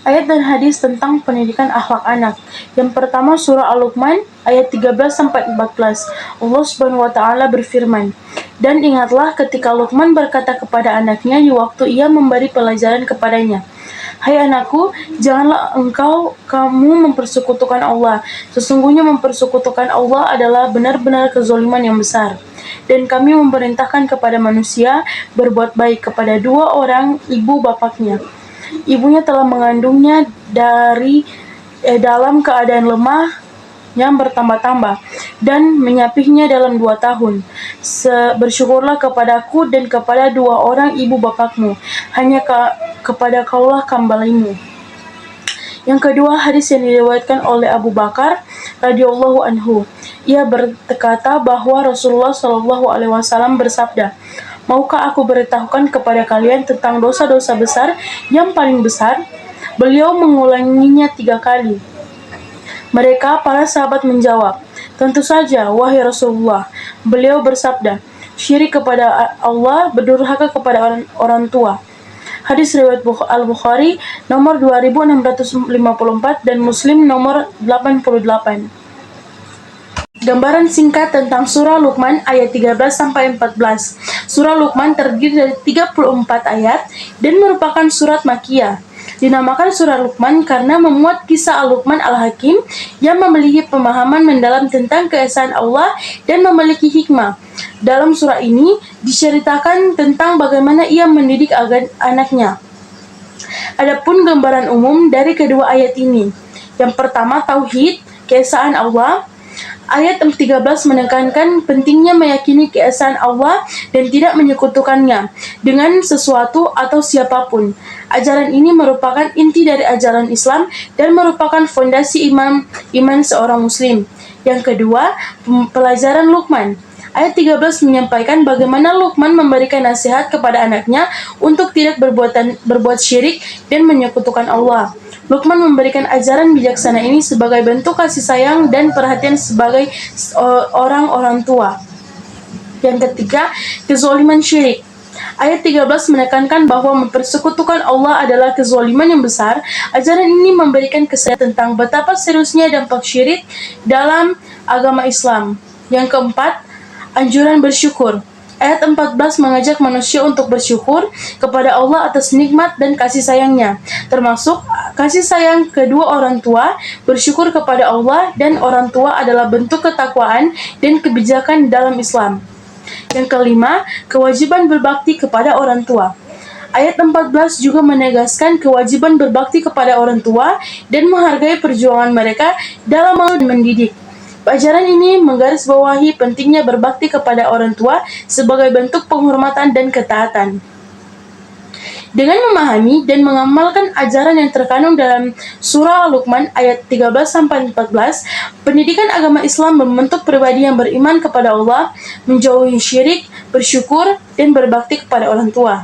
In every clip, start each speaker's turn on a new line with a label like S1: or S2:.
S1: Ayat dan hadis tentang pendidikan akhlak anak. Yang pertama surah Al-Luqman ayat 13-14. Allah Subhanahu wa taala berfirman, "Dan ingatlah ketika Luqman berkata kepada anaknya di waktu ia memberi pelajaran kepadanya, 'Hai anakku, janganlah kamu mempersekutukan Allah. Sesungguhnya mempersekutukan Allah adalah benar-benar kezaliman yang besar. Dan kami memerintahkan kepada manusia berbuat baik kepada dua orang ibu bapaknya. Ibunya telah mengandungnya dalam keadaan lemah yang bertambah-tambah dan menyapihnya dalam 2 tahun. Bersyukurlah kepadaku dan kepada dua orang ibu bapakmu. Hanya kepada kaulah kembalimu." Yang kedua, hadis yang diriwayatkan oleh Abu Bakar radhiyallahu anhu. Ia berkata bahwa Rasulullah shallallahu alaihi wasallam bersabda, "Maukah aku beritahukan kepada kalian tentang dosa-dosa besar yang paling besar?" Beliau mengulanginya 3 kali. Mereka, para sahabat, menjawab, "Tentu saja, wahai Rasulullah." Beliau bersabda, "Syirik kepada Allah, berdurhaka kepada orang tua." Hadis riwayat Al-Bukhari nomor 2654 dan Muslim nomor 88. Gambaran singkat tentang surah Luqman ayat 13-14. Surah Luqman terdiri dari 34 ayat dan merupakan surat Makkiyah. Dinamakan surah Luqman karena memuat kisah Al-Luqman Al-Hakim yang memiliki pemahaman mendalam tentang keesaan Allah dan memiliki hikmah. Dalam surah ini diceritakan tentang bagaimana ia mendidik anaknya. Adapun gambaran umum dari kedua ayat ini. Yang pertama, tauhid, keesaan Allah. Ayat 13 menekankan pentingnya meyakini keesaan Allah dan tidak menyekutukannya dengan sesuatu atau siapapun. Ajaran ini merupakan inti dari ajaran Islam dan merupakan fondasi iman seorang muslim. Yang kedua, pelajaran Luqman. Ayat 13 menyampaikan bagaimana Luqman memberikan nasihat kepada anaknya untuk tidak berbuat syirik dan menyekutukan Allah. Luqman memberikan ajaran bijaksana ini sebagai bentuk kasih sayang dan perhatian sebagai orang tua. Yang ketiga, kezaliman syirik. Ayat 13 menekankan bahwa mempersekutukan Allah adalah kezaliman yang besar. Ajaran ini memberikan kesadaran tentang betapa seriusnya dampak syirik dalam agama Islam. Yang keempat, anjuran bersyukur. Ayat 14 mengajak manusia untuk bersyukur kepada Allah atas nikmat dan kasih sayangnya, termasuk kasih sayang kedua orang tua. Bersyukur kepada Allah dan orang tua adalah bentuk ketakwaan dan kebijakan dalam Islam. Yang kelima, kewajiban berbakti kepada orang tua. Ayat 14 juga menegaskan kewajiban berbakti kepada orang tua dan menghargai perjuangan mereka dalam mendidik. Ajaran ini menggarisbawahi pentingnya berbakti kepada orang tua sebagai bentuk penghormatan dan ketaatan. Dengan memahami dan mengamalkan ajaran yang terkandung dalam surah Al-Luqman ayat 13-14, pendidikan agama Islam membentuk pribadi yang beriman kepada Allah, menjauhi syirik, bersyukur, dan berbakti kepada orang tua.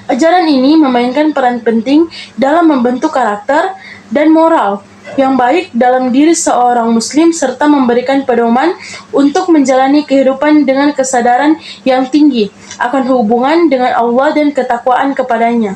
S1: Ajaran ini memainkan peran penting dalam membentuk karakter dan moral yang baik dalam diri seorang muslim serta memberikan pedoman untuk menjalani kehidupan dengan kesadaran yang tinggi akan hubungan dengan Allah dan ketakwaan kepadanya.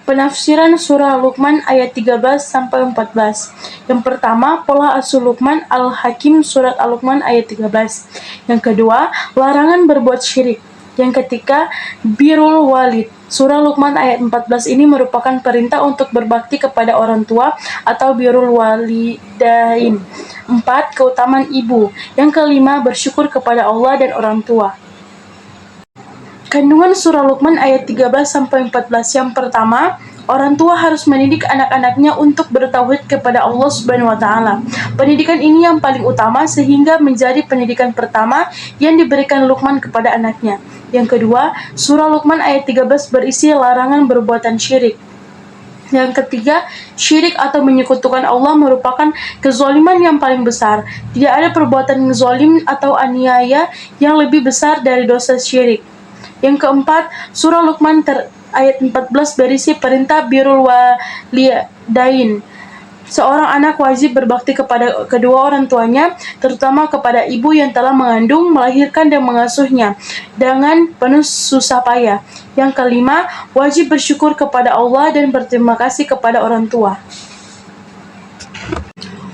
S1: Penafsiran surah Luqman ayat 13-14. Yang pertama, pola asuh Luqman Al-Hakim surat Al-Luqman ayat 13. Yang kedua, larangan berbuat syirik. Yang ketiga, birrul walid. Surah Luqman ayat 14 ini merupakan perintah untuk berbakti kepada orang tua atau birrul walidain. 4. Keutamaan ibu. Yang kelima, bersyukur kepada Allah dan orang tua. Kandungan surah Luqman ayat 13-14. Yang pertama, orang tua harus mendidik anak-anaknya untuk bertauhid kepada Allah Subhanahu wa taala. Pendidikan ini yang paling utama sehingga menjadi pendidikan pertama yang diberikan Luqman kepada anaknya. Yang kedua, surah Luqman ayat 13 berisi larangan berbuatan syirik. Yang ketiga, syirik atau menyekutukan Allah merupakan kezaliman yang paling besar. Tidak ada perbuatan zalim atau aniaya yang lebih besar dari dosa syirik. Yang keempat, surah Luqman ayat 14 berisi perintah birrul walidain. Seorang anak wajib berbakti kepada kedua orang tuanya, terutama kepada ibu yang telah mengandung, melahirkan, dan mengasuhnya dengan penuh susah payah. Yang kelima, wajib bersyukur kepada Allah dan berterima kasih kepada orang tua.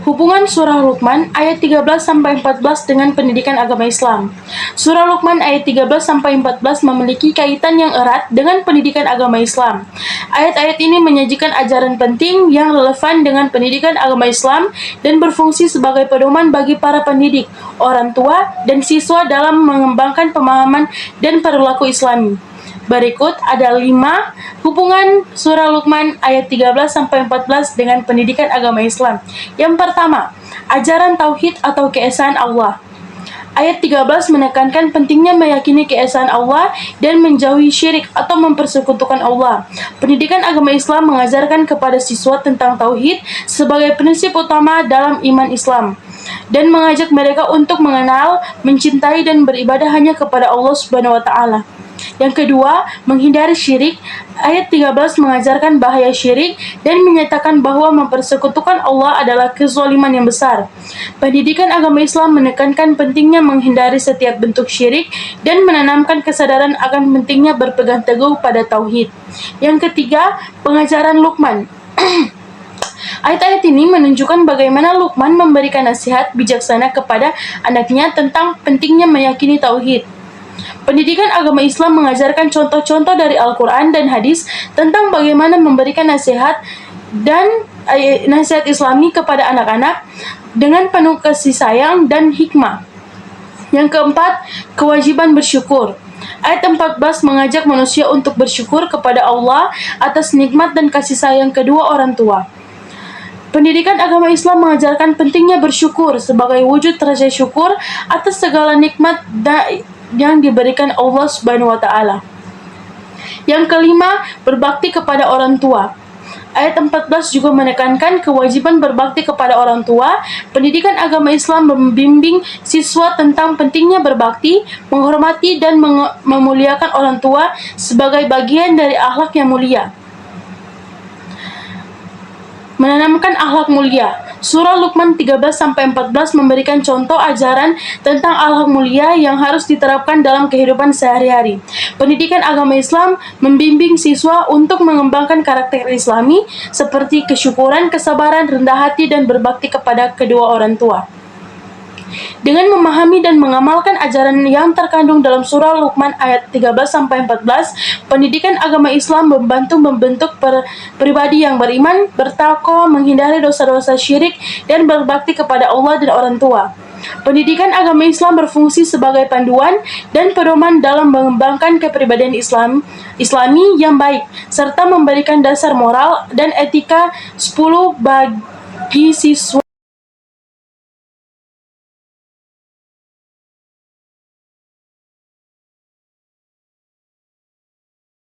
S1: Hubungan Surah Luqman ayat 13-14 dengan pendidikan agama Islam. Surah Luqman ayat 13-14 memiliki kaitan yang erat dengan pendidikan agama Islam. Ayat-ayat ini menyajikan ajaran penting yang relevan dengan pendidikan agama Islam dan berfungsi sebagai pedoman bagi para pendidik, orang tua, dan siswa dalam mengembangkan pemahaman dan perilaku Islami. Berikut ada 5 hubungan surah Luqman ayat 13-14 dengan pendidikan agama Islam. Yang pertama, ajaran tauhid atau keesaan Allah. Ayat 13 menekankan pentingnya meyakini keesaan Allah dan menjauhi syirik atau mempersekutukan Allah. Pendidikan agama Islam mengajarkan kepada siswa tentang tauhid sebagai prinsip utama dalam iman Islam dan mengajak mereka untuk mengenal, mencintai, dan beribadah hanya kepada Allah Subhanahu wa Ta'ala. Yang kedua, menghindari syirik. Ayat 13 mengajarkan bahaya syirik dan menyatakan bahwa mempersekutukan Allah adalah kezaliman yang besar. Pendidikan agama Islam menekankan pentingnya menghindari setiap bentuk syirik dan menanamkan kesadaran akan pentingnya berpegang teguh pada tauhid. Yang ketiga, pengajaran Luqman. Ayat-ayat ini menunjukkan bagaimana Luqman memberikan nasihat bijaksana kepada anaknya tentang pentingnya meyakini tauhid. Pendidikan agama Islam mengajarkan contoh-contoh dari Al-Quran dan hadis tentang bagaimana memberikan nasihat dan nasihat Islami kepada anak-anak dengan penuh kasih sayang dan hikmah. Yang keempat, kewajiban bersyukur. Ayat 14 mengajak manusia untuk bersyukur kepada Allah atas nikmat dan kasih sayang kedua orang tua. Pendidikan agama Islam mengajarkan pentingnya bersyukur sebagai wujud rasa syukur atas segala nikmat yang diberikan Allah Subhanahu wa Ta'ala. Yang kelima, berbakti kepada orang tua. Ayat 14 juga menekankan kewajiban berbakti kepada orang tua. Pendidikan agama Islam membimbing siswa tentang pentingnya berbakti, menghormati, dan memuliakan orang tua sebagai bagian dari akhlak yang mulia. Menanamkan akhlak mulia. Surah Luqman 13-14 memberikan contoh ajaran tentang akhlak mulia yang harus diterapkan dalam kehidupan sehari-hari. Pendidikan agama Islam membimbing siswa untuk mengembangkan karakter Islami seperti kesyukuran, kesabaran, rendah hati, dan berbakti kepada kedua orang tua. Dengan memahami dan mengamalkan ajaran yang terkandung dalam surah Luqman ayat 13-14, pendidikan agama Islam membentuk pribadi yang beriman, bertakwa, menghindari dosa-dosa syirik, dan berbakti kepada Allah dan orang tua. Pendidikan agama Islam berfungsi sebagai panduan dan pedoman dalam mengembangkan kepribadian Islami yang baik, serta memberikan dasar moral dan etika 10 bagi siswa